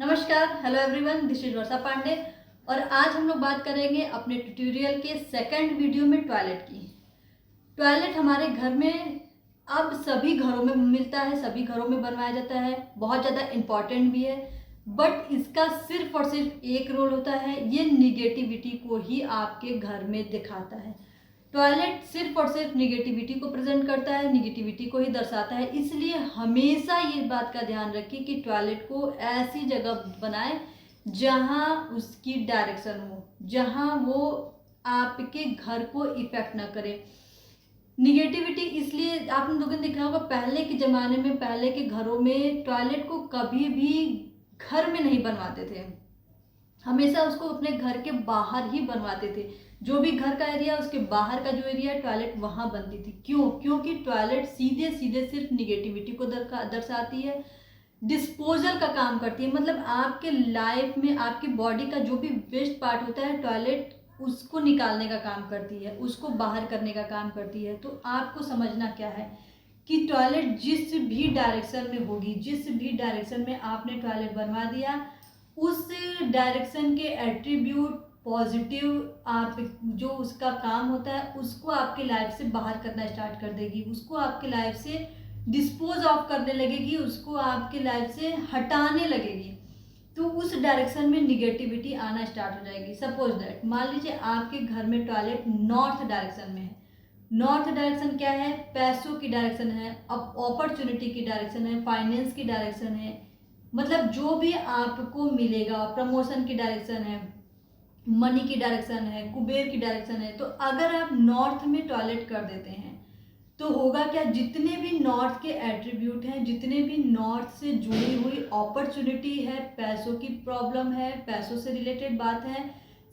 नमस्कार, hello everyone, this is वर्षा पांडे। और आज हम लोग बात करेंगे अपने ट्यूटोरियल के सेकंड वीडियो में टॉयलेट की। टॉयलेट हमारे घर में अब सभी घरों में मिलता है, सभी घरों में बनवाया जाता है, बहुत ज़्यादा इम्पॉर्टेंट भी है। बट इसका सिर्फ और सिर्फ एक रोल होता है, ये निगेटिविटी को ही आपके घर में दिखाता है। टॉयलेट सिर्फ और सिर्फ निगेटिविटी को प्रेजेंट करता है, निगेटिविटी को ही दर्शाता है। इसलिए हमेशा ये बात का ध्यान रखिए कि टॉयलेट को ऐसी जगह बनाएं जहां उसकी डायरेक्शन हो, जहां वो आपके घर को इफेक्ट ना करे। निगेटिविटी इसलिए आप लोगों ने देखा होगा, पहले के ज़माने में, पहले के घरों में टॉयलेट को कभी भी घर में नहीं बनवाते थे, हमेशा उसको अपने घर के बाहर ही बनवाते थे। जो भी घर का एरिया, उसके बाहर का जो एरिया है, टॉयलेट वहां बनती थी। क्यों? क्योंकि टॉयलेट सीधे सीधे सिर्फ निगेटिविटी को दर्शाती है, डिस्पोजल का काम करती है। मतलब आपके लाइफ में आपकी बॉडी का जो भी वेस्ट पार्ट होता है, टॉयलेट उसको निकालने का काम करती है, उसको बाहर करने का काम करती है। तो आपको समझना क्या है कि टॉयलेट जिस भी डायरेक्शन में होगी, जिस भी डायरेक्शन में आपने टॉयलेट बनवा दिया, उस डायरेक्शन के एट्रीब्यूट पॉजिटिव, आप जो उसका काम होता है उसको आपकी लाइफ से बाहर करना स्टार्ट कर देगी, उसको आपकी लाइफ से डिस्पोज ऑफ करने लगेगी, उसको आपकी लाइफ से हटाने लगेगी। तो उस डायरेक्शन में निगेटिविटी आना स्टार्ट हो जाएगी। सपोज दैट, मान लीजिए आपके घर में टॉयलेट नॉर्थ डायरेक्शन में है। नॉर्थ डायरेक्शन क्या है? पैसों की डायरेक्शन है, अपॉर्चुनिटी की डायरेक्शन है, फाइनेंस की डायरेक्शन है। मतलब जो भी आपको मिलेगा, प्रमोशन की डायरेक्शन है, मनी की डायरेक्शन है, कुबेर की डायरेक्शन है। तो अगर आप नॉर्थ में टॉयलेट कर देते हैं तो होगा क्या? जितने भी नॉर्थ के एट्रीब्यूट हैं, जितने भी नॉर्थ से जुड़ी हुई अपॉर्चुनिटी है, पैसों की प्रॉब्लम है, पैसों से रिलेटेड बात है,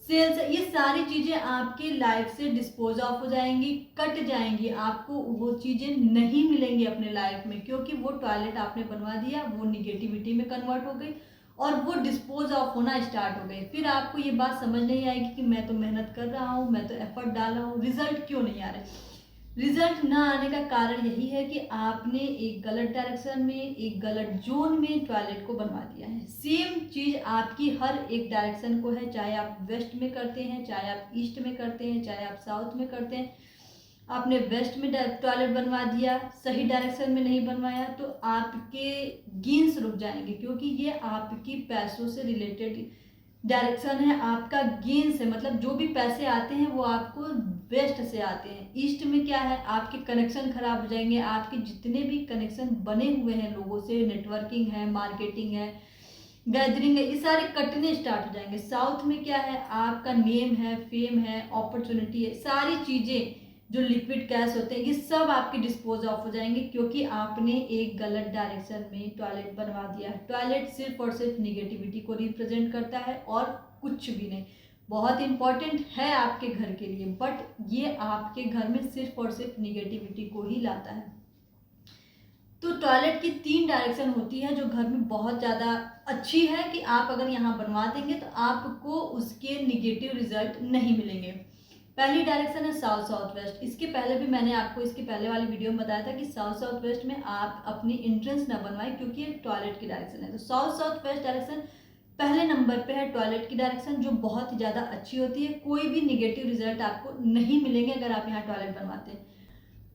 सेल्स, ये सारी चीज़ें आपके लाइफ से डिस्पोज ऑफ हो जाएंगी, कट जाएंगी। आपको वो चीज़ें नहीं मिलेंगी अपने लाइफ में, क्योंकि वो टॉयलेट आपने बनवा दिया, वो निगेटिविटी में कन्वर्ट हो गई और वो डिस्पोज ऑफ होना स्टार्ट हो गई। फिर आपको ये बात समझ नहीं आएगी कि मैं तो मेहनत कर रहा हूँ, मैं तो एफर्ट डाल रहा हूँ, रिजल्ट क्यों नहीं आ रहे। रिजल्ट ना आने का कारण यही है कि आपने एक गलत डायरेक्शन में, एक गलत जोन में टॉयलेट को बनवा दिया है। सेम चीज़ आपकी हर एक डायरेक्शन को है, चाहे आप वेस्ट में करते हैं, चाहे आप ईस्ट में करते हैं, चाहे आप साउथ में करते हैं। आपने वेस्ट में टॉयलेट बनवा दिया, सही डायरेक्शन में नहीं बनवाया, तो आपके गेन्स रुक जाएंगे, क्योंकि ये आपकी पैसों से रिलेटेड डायरेक्शन है, आपका गेन्स है। मतलब जो भी पैसे आते हैं वो आपको वेस्ट से आते हैं। ईस्ट में क्या है? आपके कनेक्शन खराब हो जाएंगे, आपके जितने भी कनेक्शन बने हुए हैं लोगों से, नेटवर्किंग है, मार्केटिंग है, गैदरिंग है, ये सारे कटने स्टार्ट हो जाएंगे। साउथ में क्या है? आपका नेम है, फेम है, अपॉर्चुनिटी है, सारी चीज़ें जो लिक्विड कैश होते हैं, ये सब आपके डिस्पोज ऑफ हो जाएंगे, क्योंकि आपने एक गलत डायरेक्शन में टॉयलेट बनवा दिया। टॉयलेट सिर्फ और सिर्फ निगेटिविटी को रिप्रेजेंट करता है और कुछ भी नहीं। बहुत इंपॉर्टेंट है आपके घर के लिए, बट ये आपके घर में सिर्फ और सिर्फ निगेटिविटी को ही लाता है। तो टॉयलेट की 3 डायरेक्शन होती है जो घर में बहुत ज़्यादा अच्छी है कि आप अगर यहाँ बनवा देंगे तो आपको उसके निगेटिव रिजल्ट नहीं मिलेंगे। पहली डायरेक्शन है साउथ साउथ वेस्ट। इसके पहले भी मैंने आपको इसके पहले वाली वीडियो में बताया था कि साउथ साउथ वेस्ट में आप अपनी एंट्रेंस ना बनवाएं, क्योंकि ये टॉयलेट की डायरेक्शन है। तो साउथ साउथ वेस्ट डायरेक्शन पहले नंबर पे है, टॉयलेट की डायरेक्शन, जो बहुत ही ज़्यादा अच्छी होती है। कोई भी निगेटिव रिजल्ट आपको नहीं मिलेंगे अगर आप यहाँ टॉयलेट बनवाते हैं।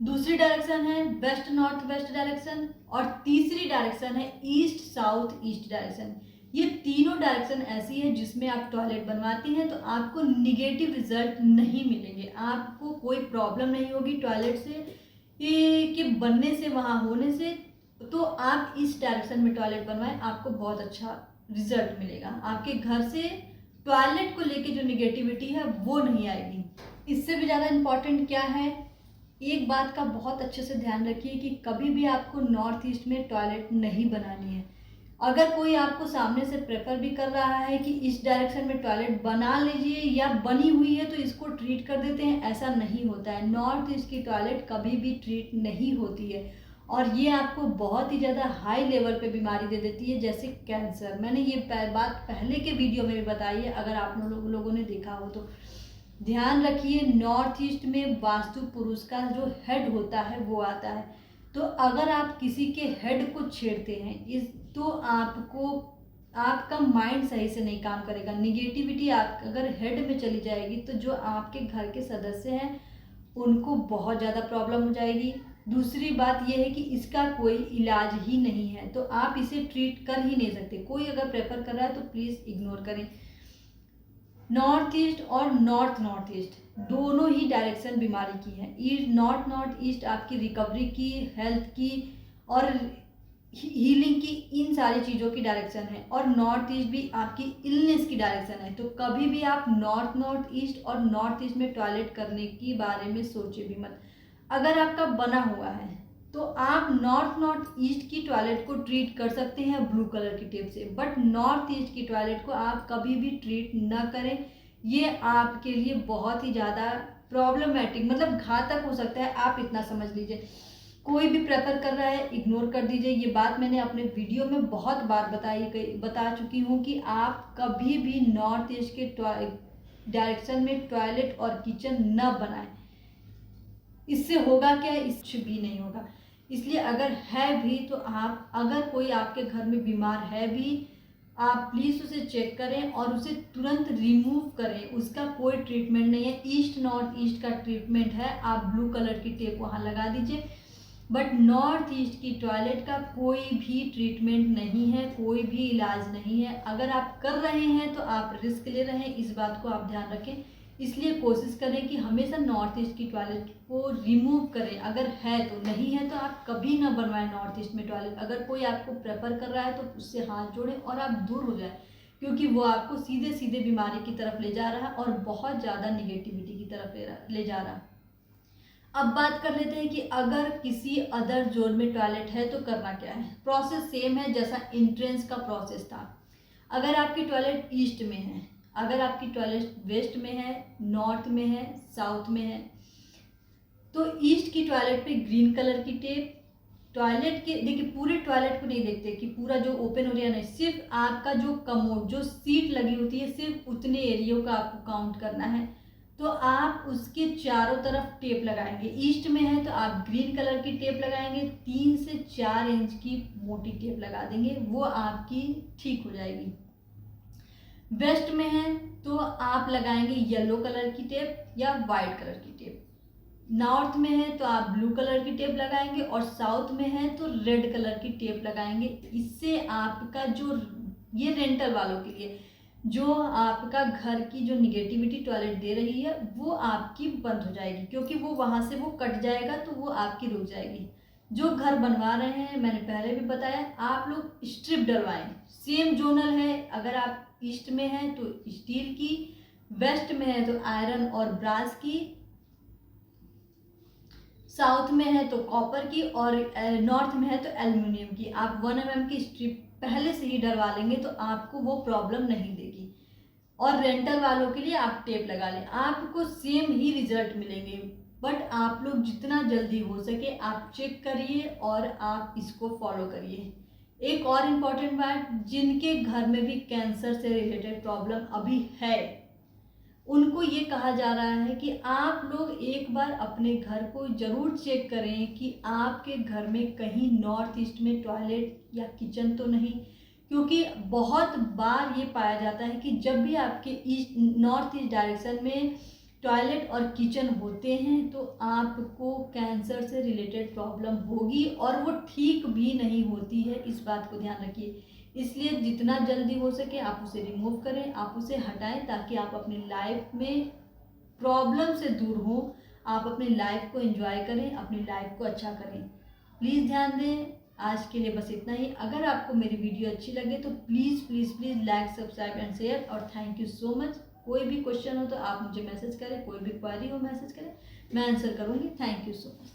दूसरी डायरेक्शन है वेस्ट नॉर्थ वेस्ट डायरेक्शन, और तीसरी डायरेक्शन है ईस्ट साउथ ईस्ट डायरेक्शन। ये तीनों डायरेक्शन ऐसी है जिसमें आप टॉयलेट बनवाते हैं तो आपको निगेटिव रिजल्ट नहीं मिलेंगे, आपको कोई प्रॉब्लम नहीं होगी टॉयलेट से के बनने से, वहाँ होने से। तो आप इस डायरेक्शन में टॉयलेट बनवाएं, आपको बहुत अच्छा रिजल्ट मिलेगा। आपके घर से टॉयलेट को लेके जो निगेटिविटी है वो नहीं आएगी। इससे भी ज़्यादा इम्पॉर्टेंट क्या है, एक बात का बहुत अच्छे से ध्यान रखिए कि कभी भी आपको नॉर्थ ईस्ट में टॉयलेट नहीं बनानी है। अगर कोई आपको सामने से प्रेफर भी कर रहा है कि इस डायरेक्शन में टॉयलेट बना लीजिए या बनी हुई है तो इसको ट्रीट कर देते हैं, ऐसा नहीं होता है। नॉर्थ ईस्ट की टॉयलेट कभी भी ट्रीट नहीं होती है और ये आपको बहुत ही ज़्यादा हाई लेवल पे बीमारी दे देती है, जैसे कैंसर। मैंने ये बात पहले के वीडियो में भी बताई है, अगर आप लोगों ने देखा हो तो। ध्यान रखिए, नॉर्थ ईस्ट में वास्तु पुरुष का जो हेड होता है वो आता है। तो अगर आप किसी के हेड को छेड़ते हैं इस, तो आपको आपका माइंड सही से नहीं काम करेगा। निगेटिविटी आप अगर हेड में चली जाएगी तो जो आपके घर के सदस्य हैं उनको बहुत ज़्यादा प्रॉब्लम हो जाएगी। दूसरी बात यह है कि इसका कोई इलाज ही नहीं है, तो आप इसे ट्रीट कर ही नहीं सकते। कोई अगर प्रेफर कर रहा है तो प्लीज़ इग्नोर करें। नॉर्थ ईस्ट और नॉर्थ ईस्ट दोनों ही डायरेक्शन बीमारी की है। नॉर्थ ईस्ट आपकी रिकवरी की, हेल्थ की और हीलिंग की, इन सारी चीज़ों की डायरेक्शन है, और नॉर्थ ईस्ट भी आपकी इलनेस की डायरेक्शन है। तो कभी भी आप नॉर्थ ईस्ट और नॉर्थ ईस्ट में टॉयलेट करने के बारे में सोचे भी मत। अगर आपका बना हुआ है तो आप नॉर्थ ईस्ट की टॉयलेट को ट्रीट कर सकते हैं ब्लू कलर की टेप से, बट नॉर्थ ईस्ट की टॉयलेट को आप कभी भी ट्रीट ना करें। ये आपके लिए बहुत ही ज़्यादा प्रॉब्लमेटिक, मतलब घातक हो सकता है, आप इतना समझ लीजिए। कोई भी प्रेफर कर रहा है इग्नोर कर दीजिए। ये बात मैंने अपने वीडियो में बहुत बार बता चुकी हूँ कि आप कभी भी नॉर्थ ईस्ट के डायरेक्शन में टॉयलेट और किचन न बनाएं। इससे होगा क्या, इससे भी नहीं होगा। इसलिए अगर है भी तो आप, अगर कोई आपके घर में बीमार है भी, आप प्लीज़ उसे चेक करें और उसे तुरंत रिमूव करें। उसका कोई ट्रीटमेंट नहीं है। ईस्ट नॉर्थ ईस्ट का ट्रीटमेंट है, आप ब्लू कलर की टेप वहाँ लगा दीजिए, बट नॉर्थ ईस्ट की टॉयलेट का कोई भी ट्रीटमेंट नहीं है, कोई भी इलाज नहीं है। अगर आप कर रहे हैं तो आप रिस्क ले रहे हैं, इस बात को आप ध्यान रखें। इसलिए कोशिश करें कि हमेशा नॉर्थ ईस्ट की टॉयलेट को रिमूव करें। अगर है तो, नहीं है तो आप कभी ना बनवाएं नॉर्थ ईस्ट में टॉयलेट। अगर कोई आपको प्रेफर कर रहा है तो उससे हाथ जोड़ें और आप दूर हो जाएं, क्योंकि वो आपको सीधे सीधे बीमारी की तरफ ले जा रहा है और बहुत ज़्यादा निगेटिविटी की तरफ ले जा रहा है। अब बात कर लेते हैं कि अगर किसी अदर जोन में टॉयलेट है तो करना क्या है। प्रोसेस सेम है जैसा एंट्रेंस का प्रोसेस था। अगर आपकी टॉयलेट ईस्ट में है, अगर आपकी टॉयलेट वेस्ट में है, नॉर्थ में है, साउथ में है, तो ईस्ट की टॉयलेट पे ग्रीन कलर की टेप, टॉयलेट के, देखिए पूरे टॉयलेट को नहीं देखते कि पूरा जो ओपन हो रहा है, नहीं, सिर्फ आपका जो कमोड, जो सीट लगी होती है, सिर्फ उतने एरियो का आपको काउंट करना है। तो आप उसके चारों तरफ टेप लगाएंगे। ईस्ट में है तो आप ग्रीन कलर की टेप लगाएंगे, 3 से 4 इंच की मोटी टेप लगा देंगे, वो आपकी ठीक हो जाएगी। वेस्ट में है तो आप लगाएंगे येलो कलर की टेप या वाइट कलर की टेप। नॉर्थ में है तो आप ब्लू कलर की टेप लगाएंगे, और साउथ में है तो रेड कलर की टेप लगाएंगे। इससे आपका जो, ये रेंटल वालों के लिए, जो आपका घर की जो निगेटिविटी टॉयलेट दे रही है वो आपकी बंद हो जाएगी, क्योंकि वो वहाँ से वो कट जाएगा तो वो आपकी रुक जाएगी। जो घर बनवा रहे हैं, मैंने पहले भी बताया, आप लोग स्ट्रिप डलवाएं। सेम जोनल है, अगर आप ईस्ट में है तो स्टील की, वेस्ट में है तो आयरन और ब्रास की, साउथ में है तो कॉपर की, और नॉर्थ में है तो एल्युमिनियम की। आप 1 mm की स्ट्रिप पहले से ही डलवा लेंगे तो आपको वो प्रॉब्लम नहीं देगी। और रेंटल वालों के लिए आप टेप लगा लें, आपको सेम ही रिजल्ट मिलेंगे। बट आप लोग जितना जल्दी हो सके आप चेक करिए और आप इसको फॉलो करिए। एक और इम्पॉर्टेंट बात, जिनके घर में भी कैंसर से रिलेटेड प्रॉब्लम अभी है, उनको ये कहा जा रहा है कि आप लोग एक बार अपने घर को जरूर चेक करें कि आपके घर में कहीं नॉर्थ ईस्ट में टॉयलेट या किचन तो नहीं। क्योंकि बहुत बार ये पाया जाता है कि जब भी आपके नॉर्थ ईस्ट डायरेक्शन में टॉयलेट और किचन होते हैं तो आपको कैंसर से रिलेटेड प्रॉब्लम होगी, और वो ठीक भी नहीं होती है, इस बात को ध्यान रखिए। इसलिए जितना जल्दी हो सके आप उसे रिमूव करें, आप उसे हटाएं, ताकि आप अपनी लाइफ में प्रॉब्लम से दूर हो, आप अपनी लाइफ को एंजॉय करें, अपनी लाइफ को अच्छा करें। प्लीज़ ध्यान दें। आज के लिए बस इतना ही। अगर आपको मेरी वीडियो अच्छी लगे तो please please please like, subscribe and share, और थैंक यू सो मच। कोई भी क्वेश्चन हो तो आप मुझे मैसेज करें, कोई भी क्वेरी हो मैसेज करें, मैं आंसर करूँगी। Thank you so much.